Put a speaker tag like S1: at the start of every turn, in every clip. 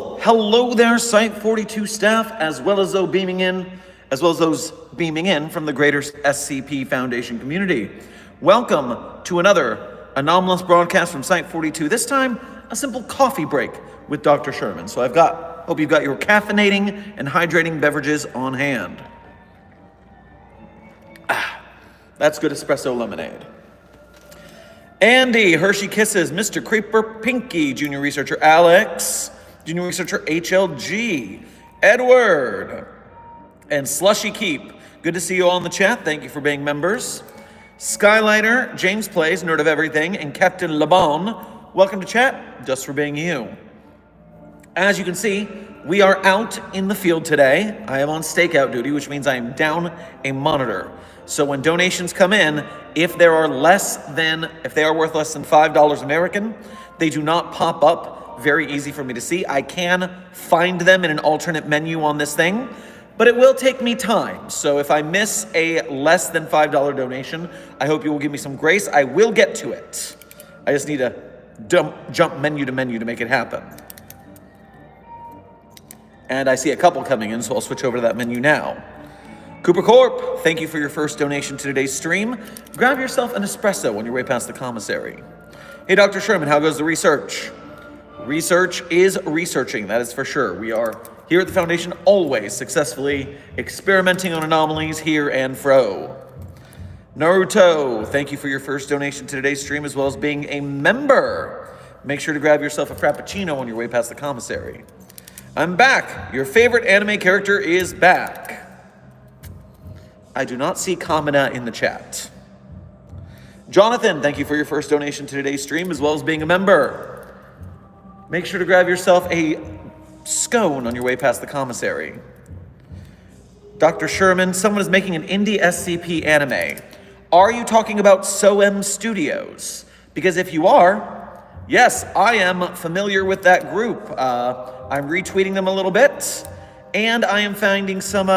S1: Well, hello there, Site 42 staff, as well as those beaming in from the greater SCP Foundation community. Welcome to another anomalous broadcast from Site 42. This time, a simple coffee break with Dr. Sherman. So hope you've got your caffeinating and hydrating beverages on hand. That's good espresso lemonade. Andy, Hershey Kisses, Mr. Creeper Pinky, Junior Researcher Alex, Junior Researcher HLG, Edward, and Slushy Keep. Good to see you all in the chat. Thank you for being members. Skylighter, James Plays, Nerd of Everything, and Captain LeBon. Welcome to chat, just for being you. As you can see, we are out in the field today. I am on stakeout duty, which means I am down a monitor. So when donations come in, if they are worth less than $5 American, they do not pop up very easy for me to see. I can find them in an alternate menu on this thing, but it will take me time. So if I miss a less than $5 donation, I hope you will give me some grace. I will get to it. I just need to jump menu to menu to make it happen. And I see a couple coming in, so I'll switch over to that menu now. Cooper Corp, thank you for your first donation to today's stream. Grab yourself an espresso on your way past the commissary. Hey, Dr. Sherman, how goes the research? Research is researching, that is for sure. We are here at the Foundation always successfully experimenting on anomalies here and fro. Naruto, thank you for your first donation to today's stream as well as being a member. Make sure to grab yourself a Frappuccino on your way past the commissary. I'm back. Your favorite anime character is back. I do not see Kamina in the chat. Jonathan, thank you for your first donation to today's stream as well as being a member. Make sure to grab yourself a scone on your way past the commissary. Dr. Sherman, someone is making an indie SCP anime. Are you talking about SOM Studios? Because if you are, yes, I am familiar with that group. I'm retweeting them a little bit, and I am finding some,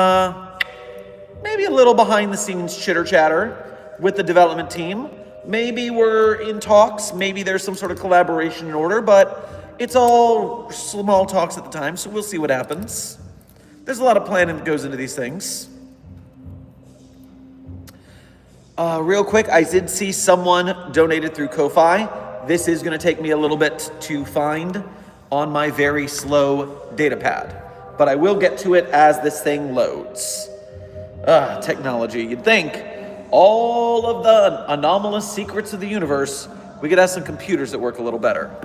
S1: maybe a little behind-the-scenes chitter-chatter with the development team. Maybe we're in talks, maybe there's some sort of collaboration in order, but it's all small talks at the time, so we'll see what happens. There's a lot of planning that goes into these things. Real quick, I did see someone donated through Ko-Fi. This is going to take me a little bit to find on my very slow data pad, but I will get to it as this thing loads. Technology. You'd think all of the anomalous secrets of the universe, we could have some computers that work a little better.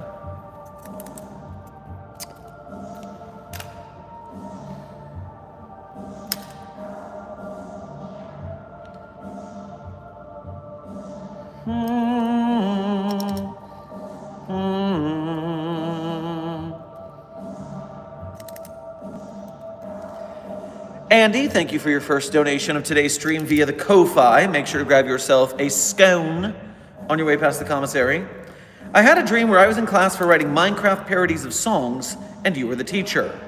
S1: Andy, thank you for your first donation of today's stream via the Ko-Fi. Make sure to grab yourself a scone on your way past the commissary. I had a dream where I was in class for writing Minecraft parodies of songs, and you were the teacher.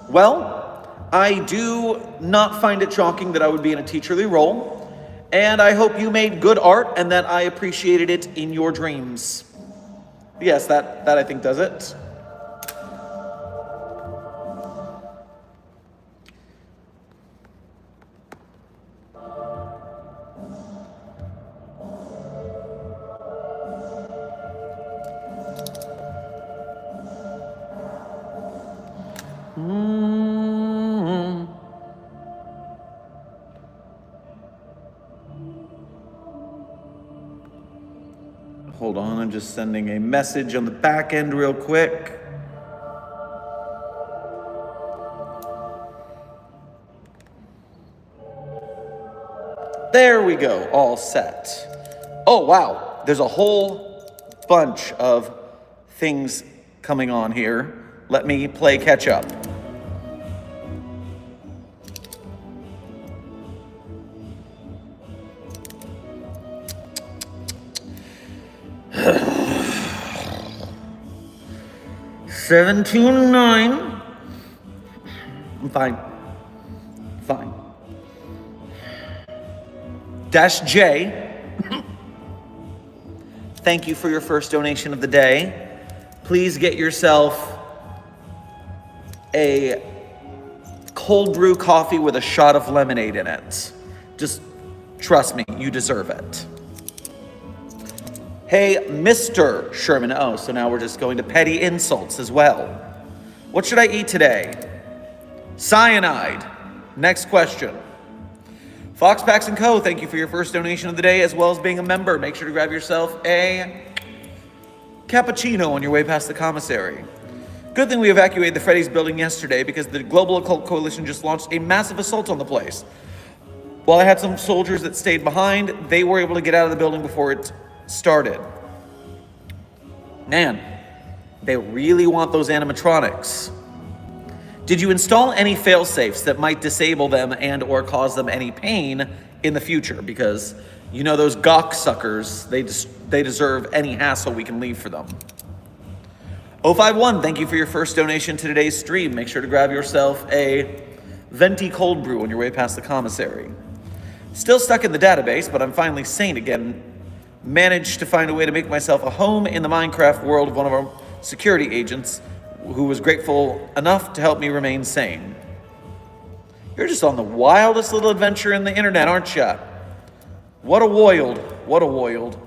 S1: Well, I do not find it shocking that I would be in a teacherly role, and I hope you made good art and that I appreciated it in your dreams. Yes, that I think does it. Hold on, I'm just sending a message on the back end real quick. There we go, all set. Oh, wow, there's a whole bunch of things coming on here. Let me play catch up. Seven two nine. I'm fine. Fine. Dash J. Thank you for your first donation of the day. please get yourself a cold brew coffee with a shot of lemonade in it. Just trust me, you deserve it. Hey, Mr. Sherman. Oh, so now we're just going to petty insults as well. What should I eat today? Cyanide. Next question. Fox Packs & Co., thank you for your first donation of the day, as well as being a member. Make sure to grab yourself a cappuccino on your way past the commissary. Good thing we evacuated the Freddy's building yesterday because the Global Occult Coalition just launched a massive assault on the place. While I had some soldiers that stayed behind, they were able to get out of the building before it started. Man, they really want those animatronics. Did you install any fail-safes that might disable them and or cause them any pain in the future? Because you know those gawk suckers, they deserve any hassle we can leave for them. 051, thank you for your first donation to today's stream. Make sure to grab yourself a venti cold brew on your way past the commissary. Still stuck in the database, but I'm finally sane again. Managed to find a way to make myself a home in the Minecraft world of one of our security agents who was grateful enough to help me remain sane. You're just on the wildest little adventure in the internet, aren't you? What a woiled. What a woiled.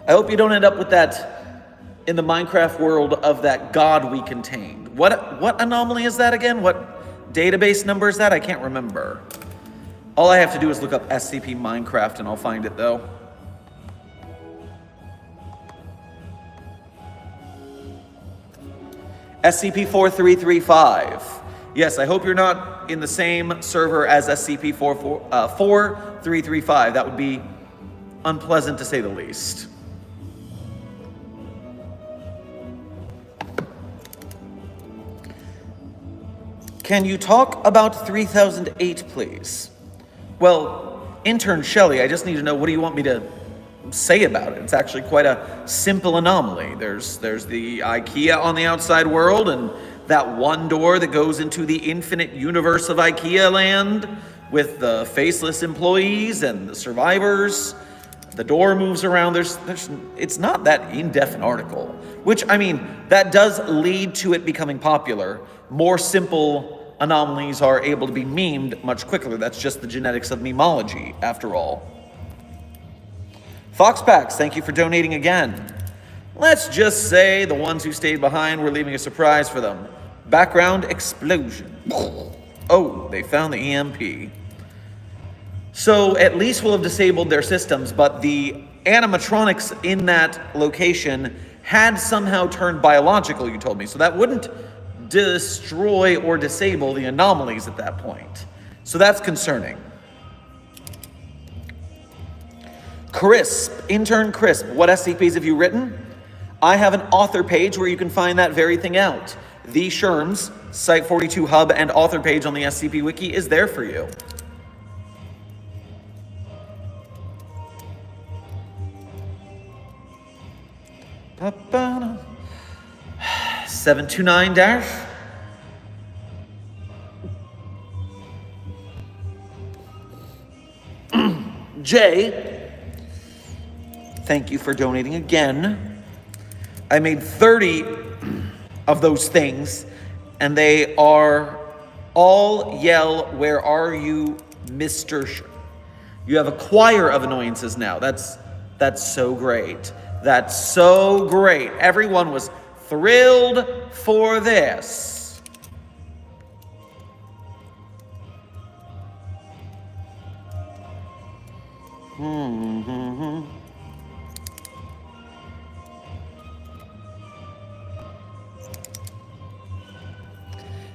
S1: I hope you don't end up with that in the Minecraft world of that god we contained. What anomaly is that again? What database number is that? I can't remember. All I have to do is look up SCP Minecraft and I'll find it though. SCP-4335. Yes, I hope you're not in the same server as SCP-4335. That would be unpleasant to say the least. Can you talk about 3008, please? Well, intern Shelley, I just need to know, what do you want me to say about it? It's actually quite a simple anomaly. There's the IKEA on the outside world, and that one door that goes into the infinite universe of IKEA land with the faceless employees and the survivors. The door moves around. It's not that in-depth an article, which, I mean, that does lead to it becoming popular. More simple anomalies are able to be memed much quicker. That's just the genetics of memology, after all. Foxpacks, thank you for donating again. Let's just say the ones who stayed behind were leaving a surprise for them. Background explosion. Oh, they found the EMP. So at least we'll have disabled their systems, but the animatronics in that location had somehow turned biological, you told me. So that wouldn't destroy or disable the anomalies at that point. So that's concerning. Crisp, intern Crisp, what SCPs have you written? I have an author page where you can find that very thing out. The Sherms, Site42 Hub, and author page on the SCP Wiki is there for you. Ba-ba-da. 729 dash. Jay, thank you for donating again. I made 30 of those things, and they are all yell, "Where are you, Mr. You have a choir of annoyances now. That's so great. That's so great. Everyone was thrilled for this.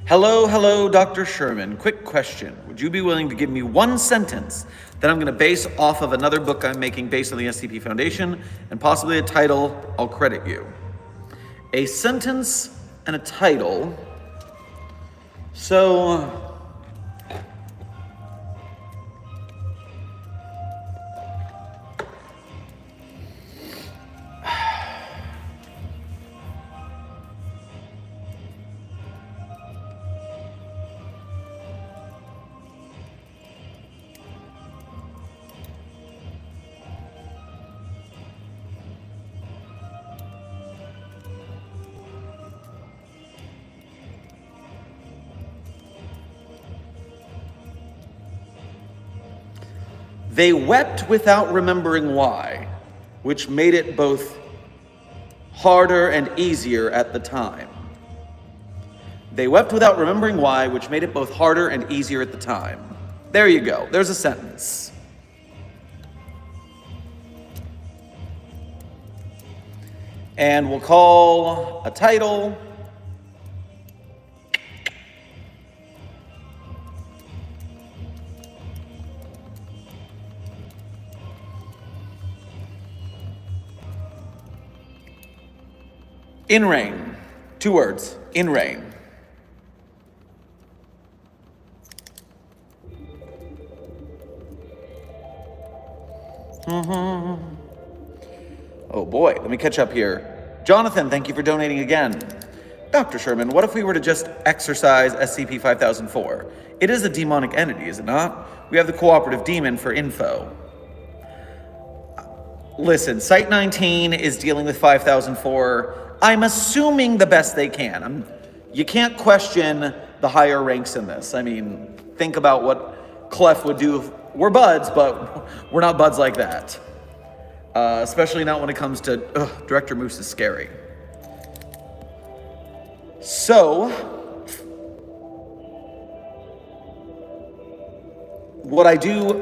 S1: Hello, Dr. Sherman. Quick question. Would you be willing to give me one sentence that I'm going to base off of another book I'm making based on the SCP Foundation, and possibly a title? I'll credit you. A sentence and a title. So, They wept without remembering why, which made it both harder and easier at the time. They wept without remembering why, which made it both harder and easier at the time. There you go. There's a sentence. And we'll call a title. In rain. 2 words. In rain. Oh boy, let me catch up here. Jonathan, thank you for donating again. Dr. Sherman, what if we were to just exercise SCP-5004? It is a demonic entity, is it not? We have the cooperative demon for info. Listen, Site-19 is dealing with 5004. I'm assuming the best they can. You can't question the higher ranks in this. I mean, think about what Clef would do. We're buds, but we're not buds like that. Especially not when it comes to, Director Moose is scary. So, what I do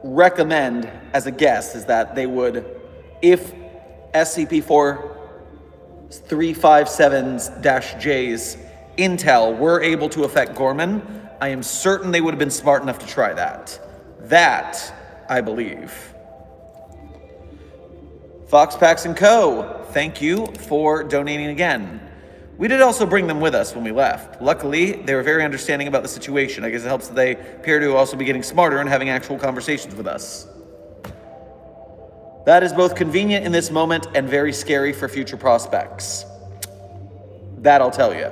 S1: recommend as a guess is that they would, if SCP-4357-J's intel were able to affect Gorman, I am certain they would have been smart enough to try that. That, I believe. Foxpax & Co., thank you for donating again. We did also bring them with us when we left. Luckily, they were very understanding about the situation. I guess it helps that they appear to also be getting smarter and having actual conversations with us. That is both convenient in this moment and very scary for future prospects. That I'll tell you.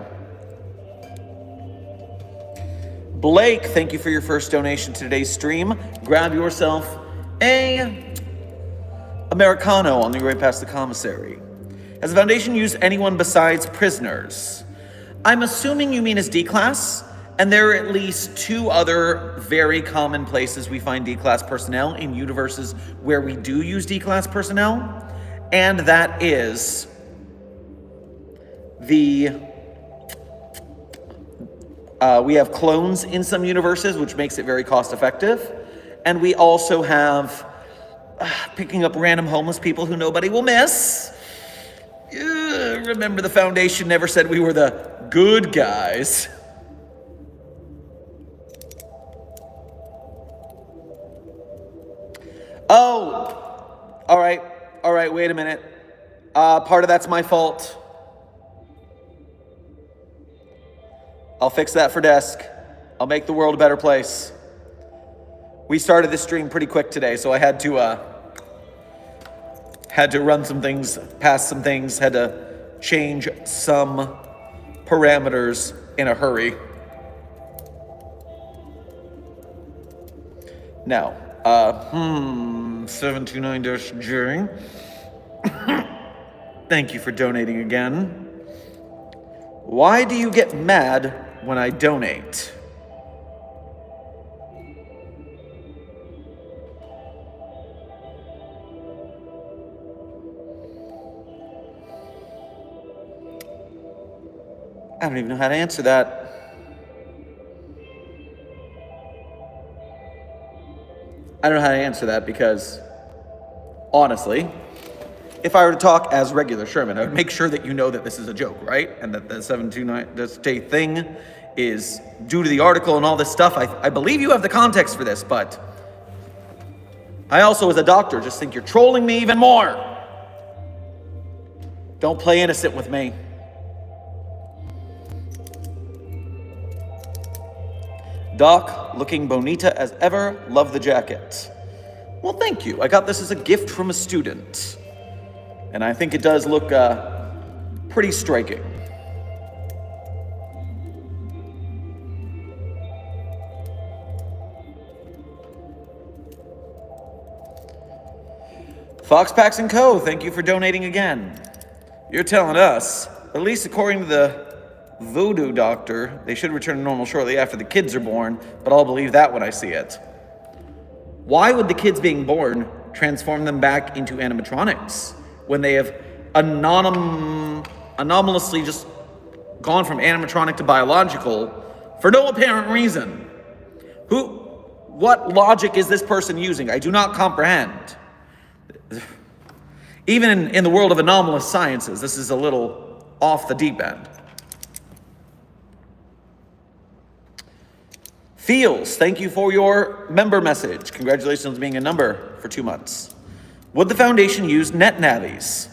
S1: Blake, thank you for your first donation to today's stream. Grab yourself a Americano on the way past the commissary. Has the Foundation used anyone besides prisoners? I'm assuming you mean as D-Class, and there are at least 2 other very common places we find D-Class personnel in universes where we do use D-Class personnel, and that is we have clones in some universes, which makes it very cost-effective, and we also have picking up random homeless people who nobody will miss. Remember, the Foundation never said we were the good guys. Oh, all right, wait a minute. Part of that's my fault. I'll fix that for desk. I'll make the world a better place. We started this stream pretty quick today, so I had to run some things, pass some things, had to change some parameters in a hurry. Now, 729-J. Thank you for donating again. Why do you get mad when I donate? I don't even know how to answer that. I don't know how to answer that because, honestly, if I were to talk as regular Sherman, I would make sure that you know that this is a joke, right? And that the 729-J thing is due to the article and all this stuff. I believe you have the context for this, but I also, as a doctor, just think you're trolling me even more. Don't play innocent with me. Doc, looking bonita as ever. Love the jacket. Well, thank you. I got this as a gift from a student. And I think it does look pretty striking. Foxpax & Co., thank you for donating again. You're telling us, at least according to the voodoo doctor, they should return to normal shortly after the kids are born, but I'll believe that when I see it. Why would the kids being born transform them back into animatronics when they have anomalously just gone from animatronic to biological for no apparent reason? What logic is this person using? I do not comprehend. Even in the world of anomalous sciences, this is a little off the deep end. Feels, thank you for your member message. Congratulations on being a number for 2 months. Would the foundation use net navies?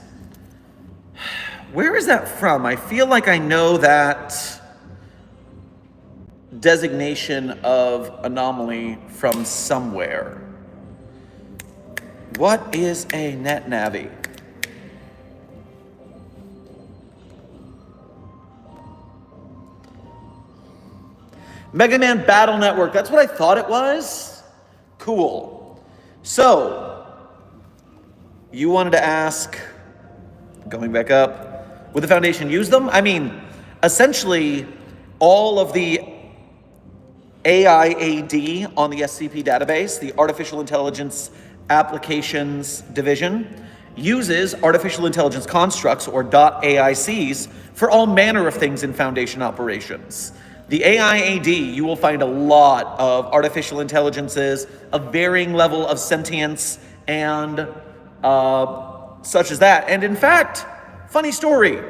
S1: Where is that from? I feel like I know that designation of anomaly from somewhere. What is a net navi? Mega Man Battle Network, that's what I thought it was? Cool. So, you wanted to ask, going back up, would the Foundation use them? I mean, essentially, all of the AIAD on the SCP database, the Artificial Intelligence Applications Division, uses artificial intelligence constructs, or .AICs, for all manner of things in Foundation operations. The AIAD, you will find a lot of artificial intelligences, a varying level of sentience, and such as that. And in fact, funny story,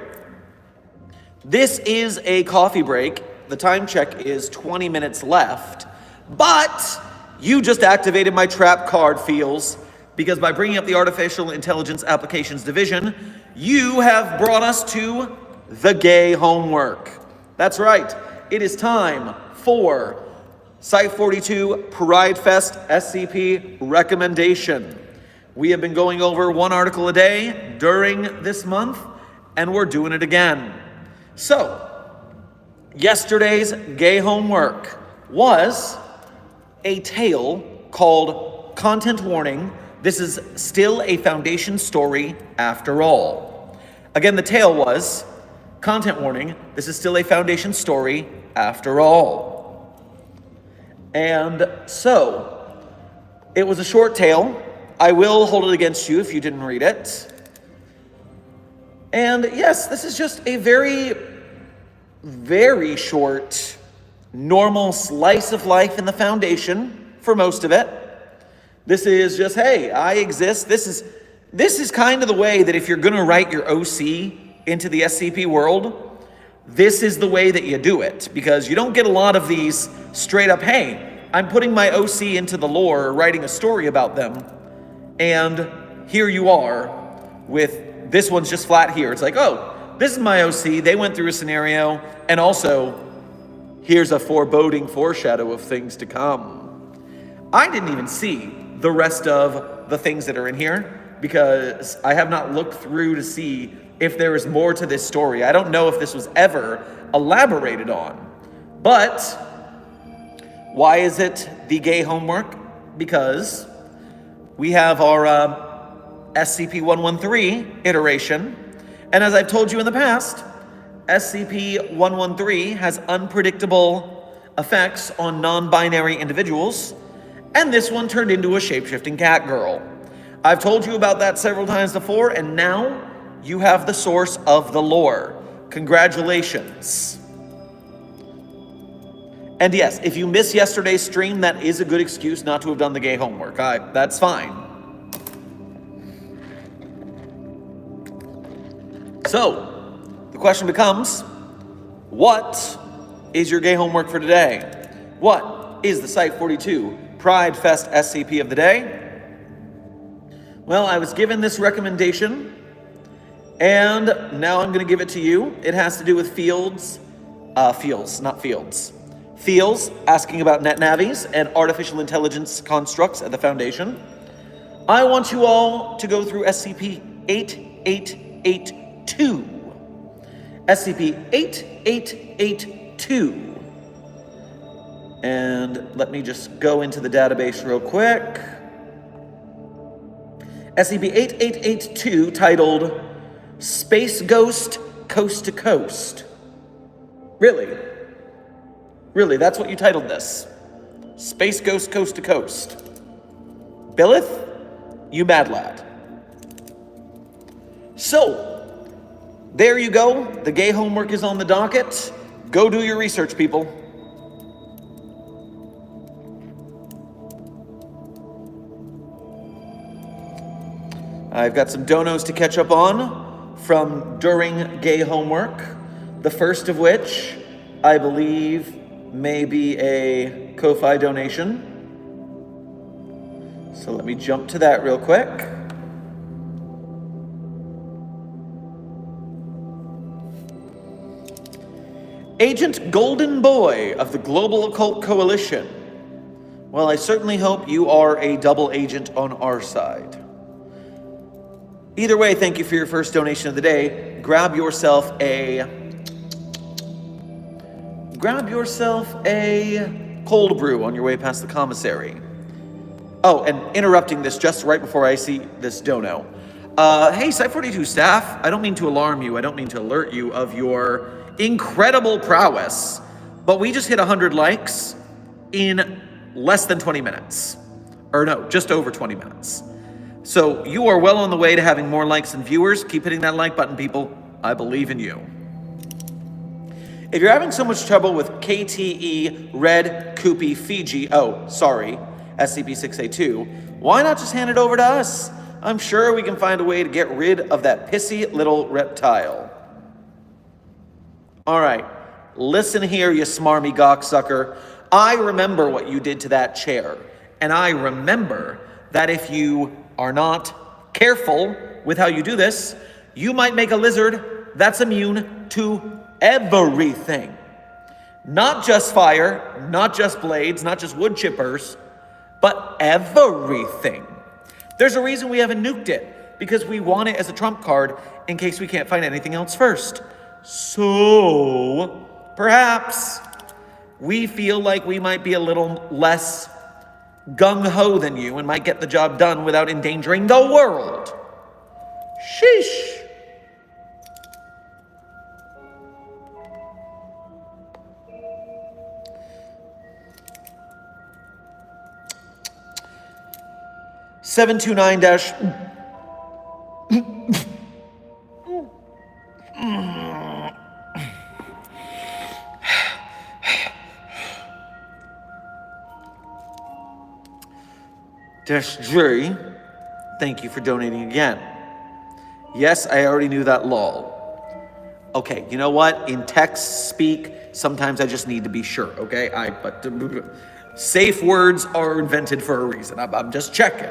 S1: this is a coffee break. The time check is 20 minutes left, but you just activated my trap card, Feels, because by bringing up the Artificial Intelligence Applications Division, you have brought us to the gay homework. That's right. It is time for Site 42 Pride Fest SCP recommendation. We have been going over one article a day during this month, and we're doing it again. So, yesterday's gay homework was a tale called Content Warning. This is still a Foundation story after all. Again, the tale was Content Warning. This is still a Foundation story after all. And so, it was a short tale. I will hold it against you if you didn't read it. And yes, this is just a very, very short, normal slice of life in the Foundation for most of it. This is just, hey, I exist. This is kind of the way that if you're going to write your OC into the SCP world, this is the way that you do it, because you don't get a lot of these straight up, hey, I'm putting my OC into the lore, writing a story about them, and here you are with this one's just flat here. It's like, oh, this is my OC, they went through a scenario, and also here's a foreboding foreshadow of things to come. I didn't even see the rest of the things that are in here because I have not looked through to see if there is more to this story. I don't know if this was ever elaborated on. But why is it the gay homework? Because we have our SCP-113 iteration, and as I've told you in the past, SCP-113 has unpredictable effects on non-binary individuals, and this one turned into a shape-shifting cat girl. I've told you about that several times before, and now you have the source of the lore. Congratulations. And yes, if you missed yesterday's stream, that is a good excuse not to have done the gay homework. That's fine. So, the question becomes, what is your gay homework for today? What is the Site 42 Pride Fest SCP of the day? Well, I was given this recommendation, and now I'm going to give it to you. It has to do with Feels asking about net navies and artificial intelligence constructs at the Foundation. I want you all to go through SCP-8882. SCP-8882. And let me just go into the database real quick. SCP-8882, titled Space Ghost Coast to Coast. Really? Really, that's what you titled this? Space Ghost Coast to Coast. Billith, you bad lad. So, there you go. The gay homework is on the docket. Go do your research, people. I've got some donos to catch up on from during gay homework. The first of which, I believe, may be a Ko-Fi donation. So let me jump to that real quick. Agent Golden Boy of the Global Occult Coalition. Well, I certainly hope you are a double agent on our side. Either way, thank you for your first donation of the day. Grab yourself a cold brew on your way past the commissary. Oh, and interrupting this just right before I see this dono. Hey, Site 42 staff, I don't mean to alarm you. I don't mean to alert you of your incredible prowess, but we just hit 100 likes in less than 20 minutes. Or no, just over 20 minutes. So you are well on the way to having more likes and viewers. Keep hitting that like button, people. I believe in you. If you're having so much trouble with KTE Red Koopy Fiji, SCP-682, why not just hand it over to us? I'm sure we can find a way to get rid of that pissy little reptile. All right, listen here, you smarmy gawksucker. I remember what you did to that chair, and I remember that if you are not careful with how you do this, you might make a lizard that's immune to everything. Not just fire, not just blades, not just wood chippers, but everything. There's a reason we haven't nuked it, because we want it as a trump card in case we can't find anything else first. So, perhaps we feel like we might be a little less gung-ho than you and might get the job done without endangering the world. Sheesh. (729) G. Thank you for donating again. Yes, I already knew that, lol. Okay, you know what? In text speak, sometimes I just need to be sure, okay? Safe words are invented for a reason. I'm just checking.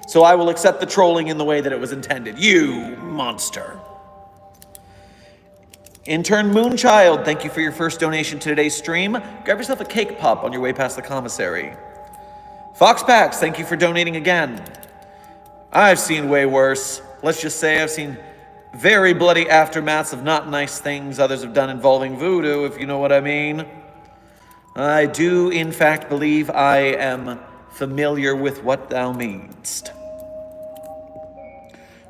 S1: So I will accept the trolling in the way that it was intended. You monster. Intern Moonchild, thank you for your first donation to today's stream. Grab yourself a cake pop on your way past the commissary. Foxpax, thank you for donating again. I've seen way worse. Let's just say I've seen very bloody aftermaths of not nice things others have done involving voodoo, if you know what I mean. I do, in fact, believe I am familiar with what thou meanest.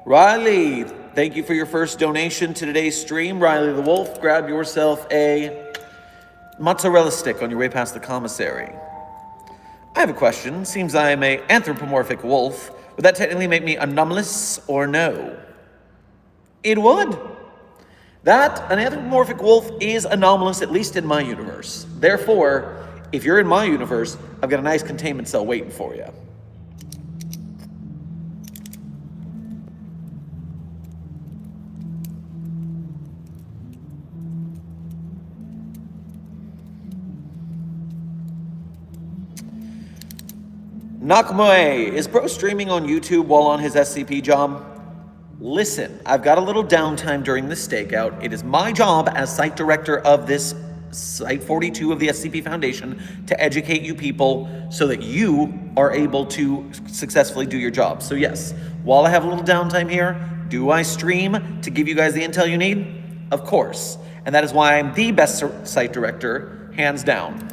S1: Riley, thank you for your first donation to today's stream. Riley the Wolf, grab yourself a mozzarella stick on your way past the commissary. I have a question. Seems I am an anthropomorphic wolf. Would that technically make me anomalous or no? It would. An anthropomorphic wolf is anomalous, at least in my universe. Therefore, if you're in my universe, I've got a nice containment cell waiting for you. Nakmoe, is Bro streaming on YouTube while on his SCP job? Listen, I've got a little downtime during this stakeout. It is my job as site director of this Site 42 of the SCP Foundation to educate you people so that you are able to successfully do your job. So yes, while I have a little downtime here, do I stream to give you guys the intel you need? Of course. And that is why I'm the best site director, hands down.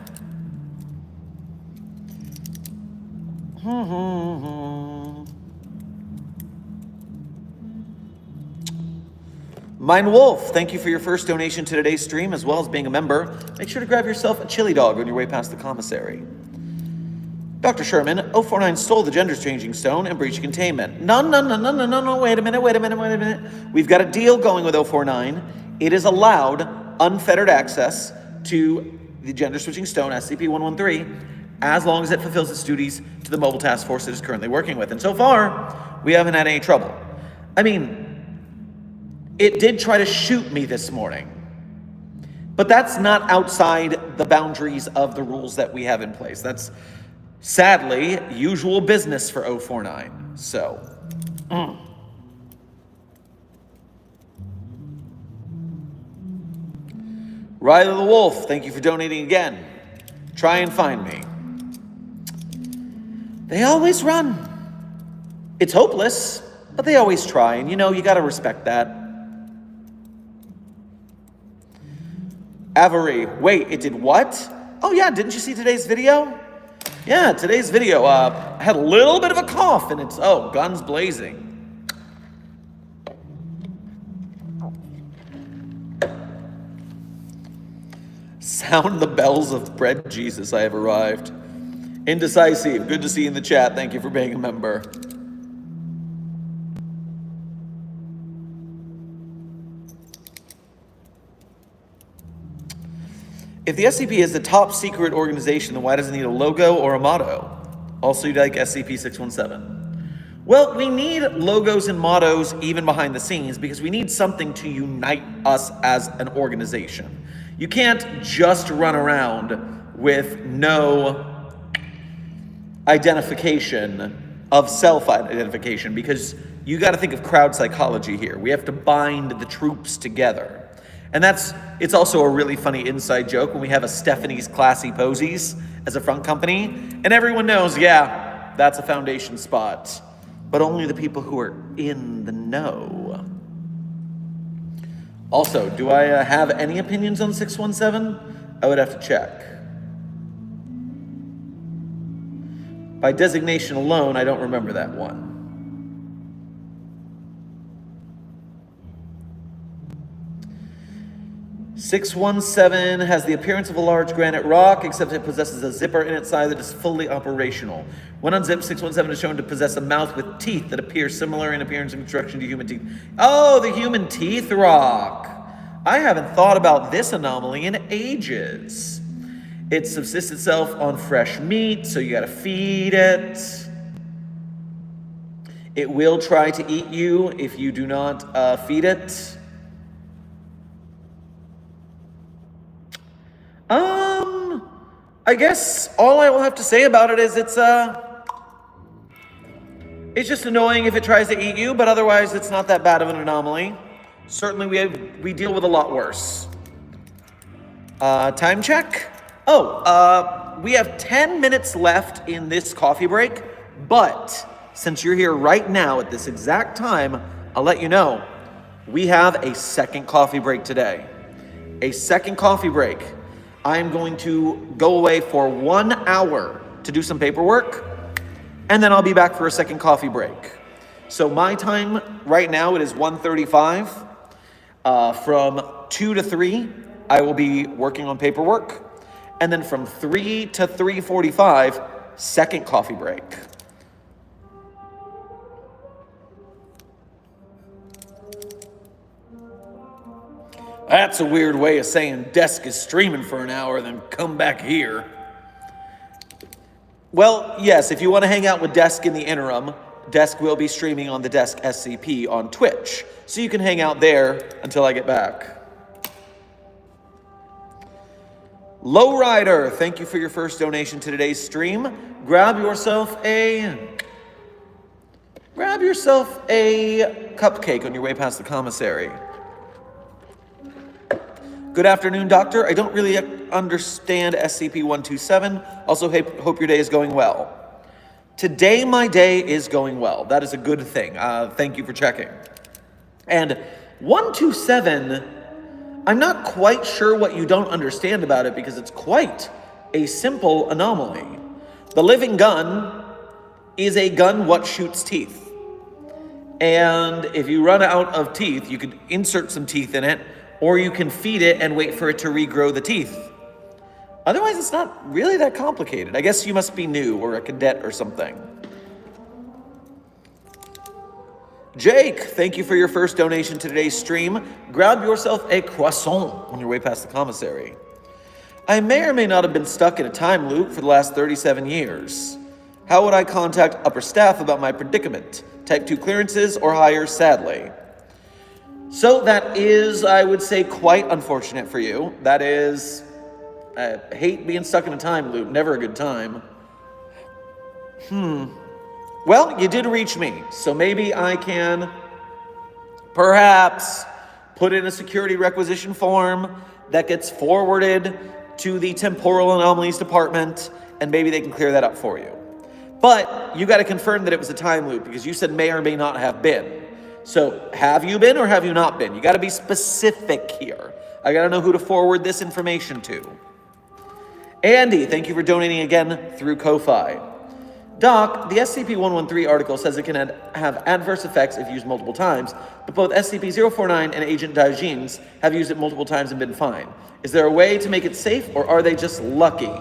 S1: Mine Wolf, thank you for your first donation to today's stream, as well as being a member. Make sure to grab yourself a chili dog on your way past the commissary. Dr. Sherman, 049 stole the gender-changing stone and breached containment. No, wait a minute. We've got a deal going with 049. It is allowed unfettered access to the gender-switching stone, SCP-113, as long as it fulfills its duties to the mobile task force it is currently working with. And so far, we haven't had any trouble. I mean, it did try to shoot me this morning, but that's not outside the boundaries of the rules that we have in place. That's sadly usual business for 049. So, Riley the Wolf, thank you for donating again. Try and find me. They always run. It's hopeless, but they always try, and you gotta respect that. Avery, wait, it did what? Oh yeah, didn't you see today's video? Yeah, today's video had a little bit of a cough, and it's, guns blazing. Sound the bells of bread Jesus, I have arrived. Indecisive, good to see you in the chat. Thank you for being a member. If the SCP is a top secret organization, then why does it need a logo or a motto? Also, you'd like SCP-617. Well, we need logos and mottos even behind the scenes because we need something to unite us as an organization. You can't just run around with no identification of self-identification because you got to think of crowd psychology here. We have to bind the troops together. And it's also a really funny inside joke when we have a Stephanie's Classy Posies as a front company, and everyone knows, yeah, that's a Foundation spot, but only the people who are in the know. Also, do I have any opinions on 617? I would have to check. By designation alone, I don't remember that one. "617 has the appearance of a large granite rock, except it possesses a zipper in its side that is fully operational. When unzipped, 617 is shown to possess a mouth with teeth that appear similar in appearance and construction to human teeth." Oh, the human teeth rock. I haven't thought about this anomaly in ages. It subsists itself on fresh meat, so you gotta feed it. It will try to eat you if you do not feed it. I guess all I will have to say about it is it's just annoying if it tries to eat you, but otherwise it's not that bad of an anomaly. Certainly we deal with a lot worse. Time check. We have 10 minutes left in this coffee break, but since you're here right now at this exact time, I'll let you know, we have a second coffee break today. A second coffee break. I'm going to go away for 1 hour to do some paperwork, and then I'll be back for a second coffee break. So my time right now, it is 1:35. From 2 to 3, I will be working on paperwork. And then from 3 to 3:45, second coffee break. That's a weird way of saying desk is streaming for an hour, then come back here. Well, yes, if you want to hang out with Desk in the interim, Desk will be streaming on the Desk SCP on Twitch, so you can hang out there until I get back. Lowrider, thank you for your first donation to today's stream. Grab yourself a cupcake on your way past the commissary. Good afternoon, Doctor. I don't really understand SCP-127. Also, hope your day is going well. Today, my day is going well. That is a good thing. Thank you for checking. And 127, I'm not quite sure what you don't understand about it because it's quite a simple anomaly. The living gun is a gun what shoots teeth. And if you run out of teeth, you could insert some teeth in it, or you can feed it and wait for it to regrow the teeth. Otherwise, it's not really that complicated. I guess you must be new or a cadet or something. Jake, thank you for your first donation to today's stream. Grab yourself a croissant on your way past the commissary. I may or may not have been stuck in a time loop for the last 37 years. How would I contact upper staff about my predicament? Type 2 clearances or higher, sadly. So that is, I would say, quite unfortunate for you. That is, I hate being stuck in a time loop. Never a good time. Well, you did reach me, so maybe I can perhaps put in a security requisition form that gets forwarded to the temporal anomalies department, and maybe they can clear that up for you. But you got to confirm that it was a time loop, because you said may or may not have been. So have you been or have you not been? You got to be specific here. I got to know who to forward this information to. Andy, thank you for donating again through Ko-Fi. Doc, the SCP-113 article says it can have adverse effects if used multiple times, but both SCP-049 and Agent Daijin's have used it multiple times and been fine. Is there a way to make it safe, or are they just lucky?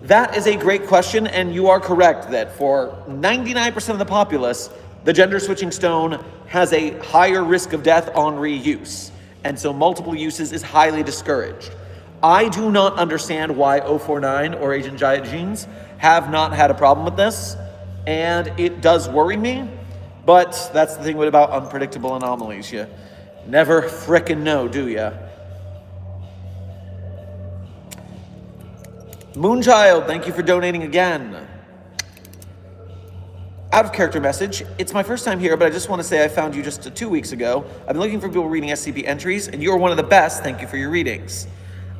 S1: That is a great question, and you are correct that for 99% of the populace, the gender-switching stone has a higher risk of death on reuse, and so multiple uses is highly discouraged. I do not understand why 049 or Agent Daijin's have not had a problem with this, and it does worry me, but that's the thing about unpredictable anomalies. You never frickin' know, do ya? Moonchild, thank you for donating again. Out of character message. It's my first time here, but I just want to say I found you just 2 weeks ago. I've been looking for people reading SCP entries, and you're one of the best. Thank you for your readings.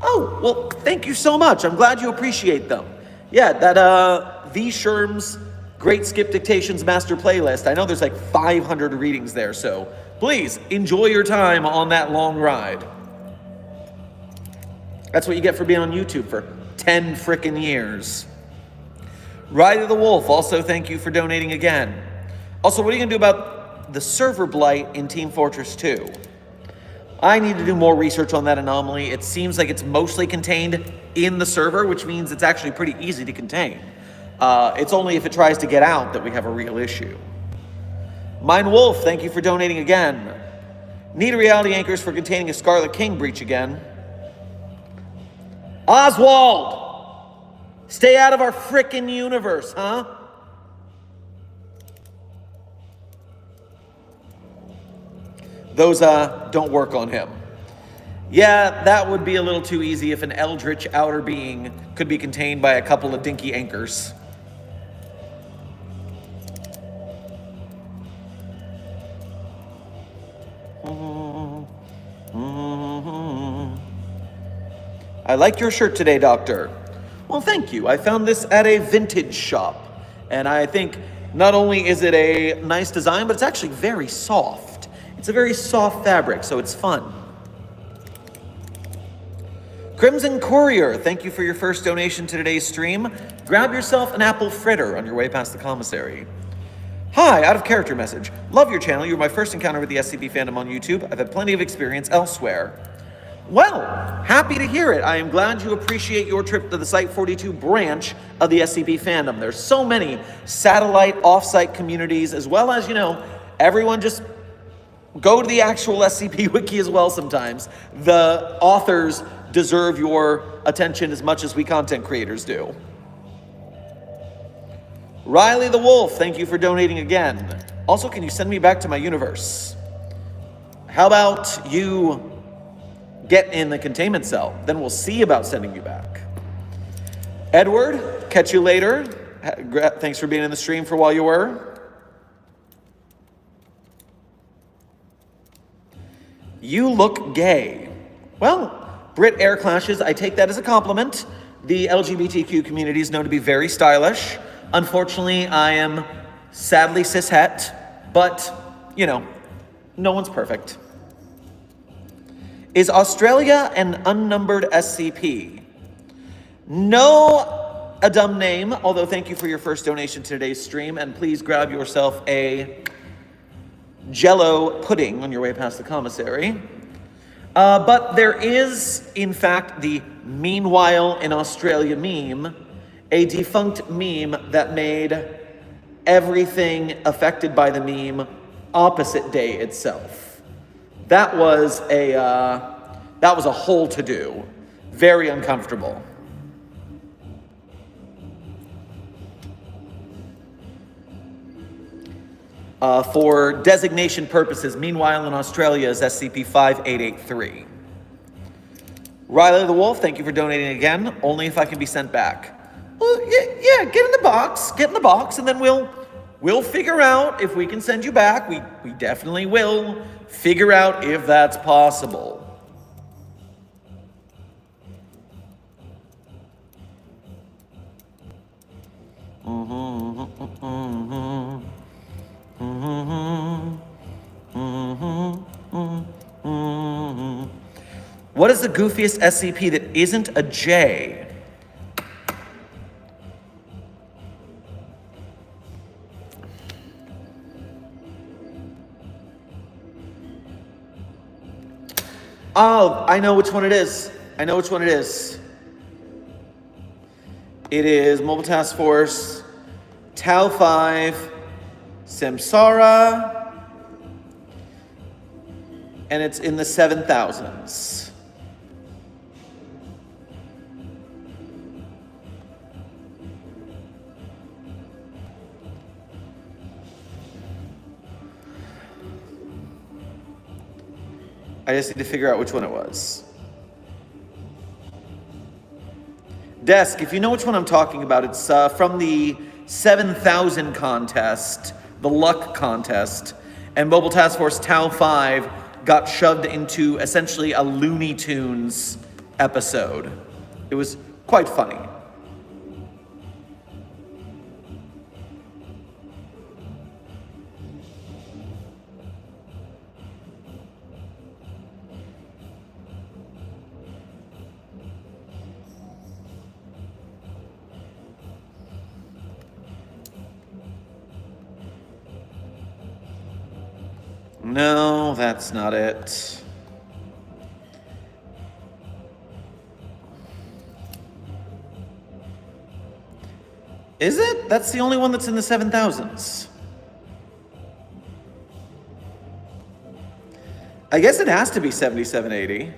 S1: Oh, well, thank you so much. I'm glad you appreciate them. Yeah, that V. Sherm's Great Skip Dictations Master Playlist. I know there's like 500 readings there, so please enjoy your time on that long ride. That's what you get for being on YouTube for 10 frickin' years. Ride of the Wolf, also thank you for donating again. Also, what are you gonna do about the server blight in Team Fortress 2? I need to do more research on that anomaly. It seems like it's mostly contained in the server, which means it's actually pretty easy to contain. It's only if it tries to get out that we have a real issue. Mine Wolf, thank you for donating again. Need a reality anchors for containing a Scarlet King breach again. Oswald! Stay out of our frickin' universe, huh? Those don't work on him. Yeah, that would be a little too easy if an eldritch outer being could be contained by a couple of dinky anchors. I like your shirt today, Doctor. Well, thank you. I found this at a vintage shop. And I think not only is it a nice design, but it's actually very soft. It's a very soft fabric, so it's fun. Crimson Courier, thank you for your first donation to today's stream. Grab yourself an apple fritter on your way past the commissary. Hi, out of character message. Love your channel. You were my first encounter with the SCP fandom on YouTube. I've had plenty of experience elsewhere. Well, happy to hear it. I am glad you appreciate your trip to the Site 42 branch of the SCP fandom. There's so many satellite off-site communities, as well as, everyone just go to the actual SCP wiki as well sometimes. The authors deserve your attention as much as we content creators do. Riley the Wolf, thank you for donating again. Also, can you send me back to my universe? How about you get in the containment cell? Then we'll see about sending you back. Edward, catch you later. Thanks for being in the stream for while you were. You look gay. Well, Brit air clashes, I take that as a compliment. The LGBTQ community is known to be very stylish. Unfortunately, I am sadly cishet, but, no one's perfect. Is Australia an unnumbered SCP? No, a dumb name, although thank you for your first donation to today's stream, and please grab yourself a Jell-O pudding on your way past the commissary. But there is, in fact, the Meanwhile in Australia meme, a defunct meme that made everything affected by the meme opposite day itself. That was a whole to-do. Very uncomfortable. For designation purposes, Meanwhile in Australia is SCP-5883. Riley the Wolf, thank you for donating again. Only if I can be sent back. Well, yeah, get in the box. Get in the box, and then we'll figure out if we can send you back. We definitely will figure out if that's possible. What is the goofiest SCP that isn't a J? Oh, I know which one it is. It is Mobile Task Force Tau 5 Samsara, and it's in the 7,000s. I just need to figure out which one it was. Desk, if you know which one I'm talking about, it's from the 7,000 contest, the luck contest, and Mobile Task Force Tau 5 got shoved into essentially a Looney Tunes episode. It was quite funny. No, that's not it. Is it? That's the only one that's in the 7,000s. I guess it has to be 7780.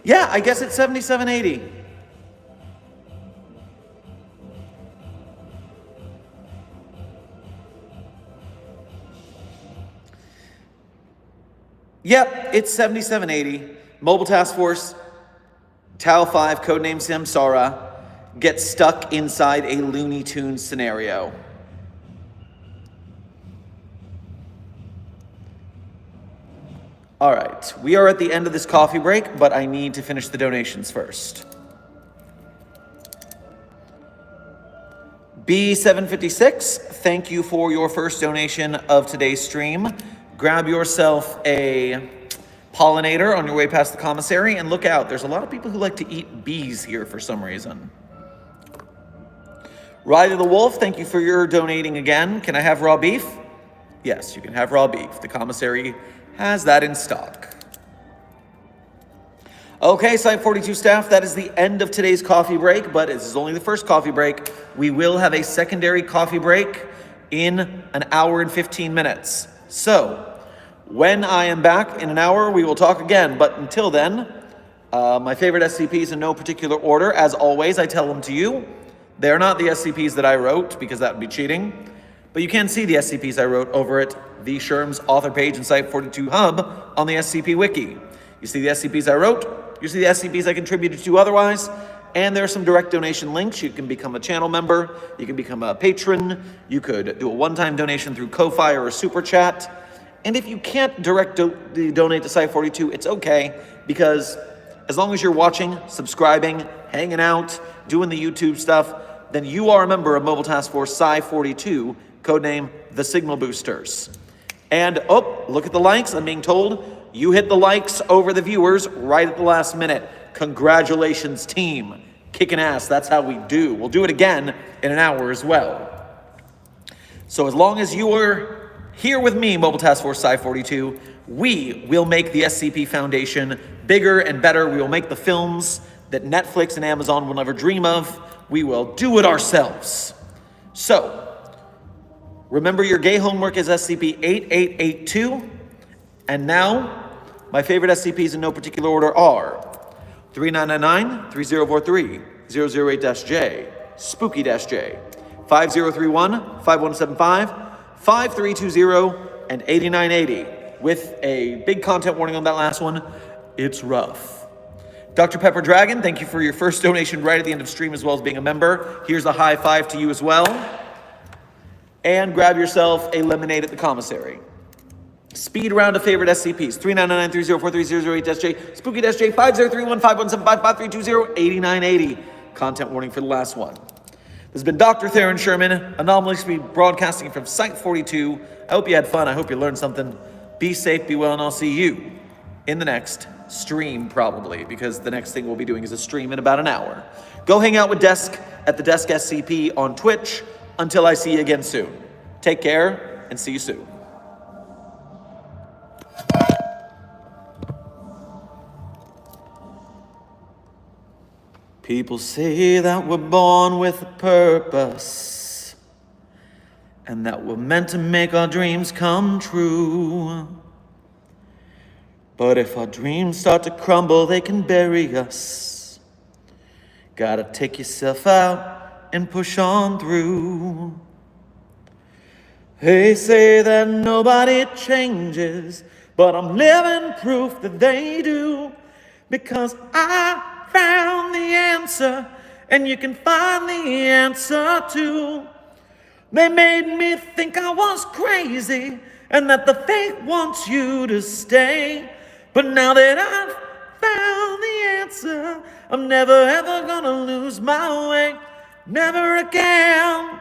S1: Yeah, I guess it's 7780. Yep, it's 7780. Mobile Task Force Tau 5, codename Samsara, gets stuck inside a Looney Tunes scenario. All right, we are at the end of this coffee break, but I need to finish the donations first. B756, thank you for your first donation of today's stream. Grab yourself a pollinator on your way past the commissary, and look out, there's a lot of people who like to eat bees here for some reason. Riley the Wolf, thank you for your donating again. Can I have raw beef? Yes, you can have raw beef. The commissary has that in stock. Okay, Site 42 staff, that is the end of today's coffee break, but this is only the first coffee break. We will have a secondary coffee break in an hour and 15 minutes. So, when I am back in an hour, we will talk again, but until then, my favorite SCPs in no particular order. As always, I tell them to you. They're not the SCPs that I wrote, because that would be cheating. But you can see the SCPs I wrote over at the Sherm's author page in Site 42 Hub on the SCP Wiki. You see the SCPs I wrote, you see the SCPs I contributed to otherwise, and there are some direct donation links. You can become a channel member, you can become a patron, you could do a one-time donation through Ko-Fi or a Super Chat. And if you can't donate to Site 42, it's okay, because as long as you're watching, subscribing, hanging out, doing the YouTube stuff, then you are a member of Mobile Task Force Psi 42, codename the Signal Boosters. And, oh, look at the likes. I'm being told you hit the likes over the viewers right at the last minute. Congratulations, team. Kicking ass. That's how we do. We'll do it again in an hour as well. So as long as you are here with me, Mobile Task Force Psi-42, we will make the SCP Foundation bigger and better. We will make the films that Netflix and Amazon will never dream of. We will do it ourselves. So, remember your gay homework is SCP-8882. And now, my favorite SCPs in no particular order are 3999, 3043, 008-J, Spooky-J, 5031, 5175, 5320, and 8980. With a big content warning on that last one, it's rough. Dr. Pepper Dragon, thank you for your first donation right at the end of stream as well as being a member. Here's a high five to you as well. And grab yourself a lemonade at the commissary. Speed round of favorite SCPs. 3999-3043-008-J, Spooky-J, 5031, 5175, 5320, 8980. Content warning for the last one. This has been Dr. Theron Sherman, Anomalous, broadcasting from Site-42. I hope you had fun. I hope you learned something. Be safe, be well, and I'll see you in the next stream, probably, because the next thing we'll be doing is a stream in about an hour. Go hang out with Desk at the Desk SCP on Twitch until I see you again soon. Take care, and see you soon. People say that we're born with a purpose, and that we're meant to make our dreams come true. But if our dreams start to crumble, they can bury us. Gotta take yourself out and push on through. They say that nobody changes, but I'm living proof that they do. Because I found the answer, and you can find the answer too. They made me think I was crazy, and that the fate wants you to stay. But now that I've found the answer, I'm never ever gonna lose my way. Never again.